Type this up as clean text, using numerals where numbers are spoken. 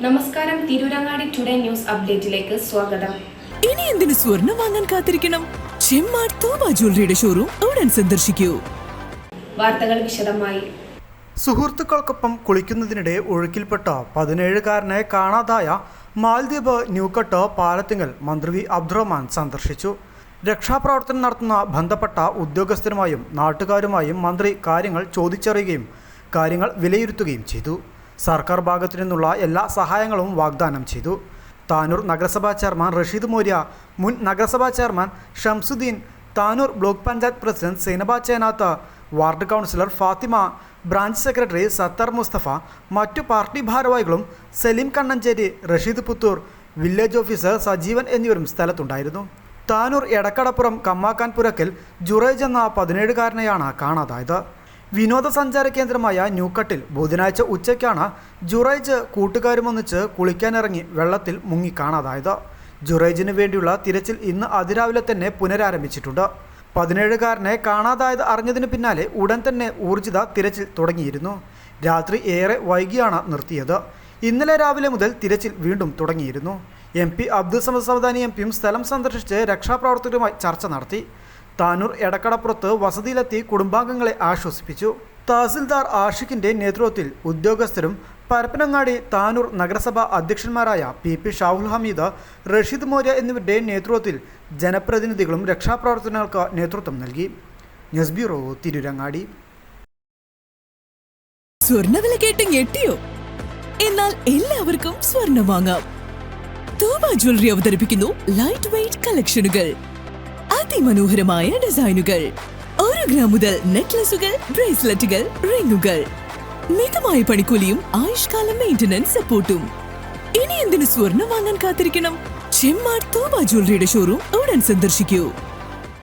നമസ്കാരം, Tirurangadi today news അപ്ഡേറ്റിലേക്ക് സ്വാഗതം. ഇനി എന്തിനു സ്വർണം വാങ്ങാൻ കാത്തിരിക്കണം? ചെമ്മാട് തോമ ജ്വല്ലറിയുടെ ഷോറൂം ഉടൻ സന്ദർശിക്കൂ. വാർത്തകൾ വിശദമായി. സുഹൃത്തുക്കൾക്കൊപ്പം കുളിക്കുന്നതിനിടെ ഒഴുക്കിൽപ്പെട്ട 17-കാരനെ കാണാതായ മാൽദ്വീപ് ന്യൂക്കട്ട് പാലത്തിങ്കൽ മന്ത്രി വി അബ്ദുറഹ്മാൻ സന്ദർശിച്ചു. രക്ഷാപ്രവർത്തനം നടത്തുന്ന ബന്ധപ്പെട്ട ഉദ്യോഗസ്ഥരുമായും നാട്ടുകാരുമായും മന്ത്രി കാര്യങ്ങൾ ചോദിച്ചറിയുകയും കാര്യങ്ങൾ വിലയിരുത്തുകയും ചെയ്തു. സർക്കാർ ഭാഗത്തു നിന്നുള്ള എല്ലാ സഹായങ്ങളും വാഗ്ദാനം ചെയ്തു. താനൂർ നഗരസഭാ ചെയർമാൻ റഷീദ് മോര്യ, മുൻ നഗരസഭാ chairman Shamsuddin, Tanur block panchayat president Zainaba Chenath, ward councillor Fathima, branch secretary Sathar Musthafa, മറ്റു പാർട്ടി ഭാരവാഹികളും സലീം കണ്ണഞ്ചേരി, റഷീദ് പുത്തൂർ, വില്ലേജ് ഓഫീസർ സജീവൻ എന്നിവരും സ്ഥലത്തുണ്ടായിരുന്നു. താനൂർ എടക്കടപ്പുറം കമ്മാക്കാൻ പുരക്കൽ ജുറൈജ് എന്ന 17-കാരനെയാണ് കാണാതായത്. വിനോദസഞ്ചാര കേന്ദ്രമായ ന്യൂക്കട്ടിൽ ബുധനാഴ്ച ഉച്ചയ്ക്കാണ് ജുറൈജ് കൂട്ടുകാരുമൊന്നിച്ച് കുളിക്കാനിറങ്ങി വെള്ളത്തിൽ മുങ്ങി കാണാതായത്. ജുറൈജിന് വേണ്ടിയുള്ള തിരച്ചിൽ ഇന്ന് അതിരാവിലെ തന്നെ പുനരാരംഭിച്ചിട്ടുണ്ട്. 17-കാരനെ കാണാതായത് അറിഞ്ഞതിന് പിന്നാലെ ഉടൻ തന്നെ ഊർജിത തിരച്ചിൽ തുടങ്ങിയിരുന്നു. രാത്രി ഏറെ വൈകിയാണ് നിർത്തിയത്. ഇന്നലെ രാവിലെ മുതൽ തിരച്ചിൽ വീണ്ടും തുടങ്ങിയിരുന്നു. MP അബ്ദുൾ സമദ് സമദാനി MPയും സ്ഥലം സന്ദർശിച്ച് രക്ഷാപ്രവർത്തകരുമായി ചർച്ച നടത്തി. താനൂർ എടക്കടപ്പുറത്ത് വസതിയിലെത്തി കുടുംബാംഗങ്ങളെ ആശ്വസിപ്പിച്ചു. തഹസിൽദാർ ആഷിഖിന്റെ നേതൃത്വത്തിൽ ഉദ്യോഗസ്ഥരും പരപ്പനങ്ങാടി താനൂർ നഗരസഭാ അധ്യക്ഷന്മാരായ PP ഷാഹുൽ ഹമീദ്, റഷീദ് മോര്യ എന്നിവരുടെ നേതൃത്വത്തിൽ ജനപ്രതിനിധികളും രക്ഷാപ്രവർത്തനങ്ങൾക്ക് നേതൃത്വം നൽകി. News bureau, Tirurangadi. സ്വർണ്ണവില കേട്ട് ഞെട്ടിയോ? എന്നാൽ എല്ലാവർക്കും സ്വർണ്ണം വാങ്ങാം. തോമ ജ്വല്ലറി അവതരിപ്പിക്കുന്നു ലൈറ്റ് വെയ്റ്റ് കളക്ഷനുകൾ, അതിമനോഹരമായ ഡിസൈനുകൾ. 1 ഗ്രാം മുതൽ നെക്ലസുകൾ, ബ്രേസ്ലെറ്റുകൾ, റിങ്ങുകൾ. മിതമായ പണിക്കൂലിയും ആയുഷ്കാലം മെയിന്റനൻസ് സപ്പോർട്ടും. ഇനി എന്തിനു സ്വർണം വാങ്ങാൻ കാത്തിരിക്കണം? ചെമ്മാട് തോമ ജ്വല്ലറിയുടെ ഷോറൂം ഉടൻ സന്ദർശിക്കൂ.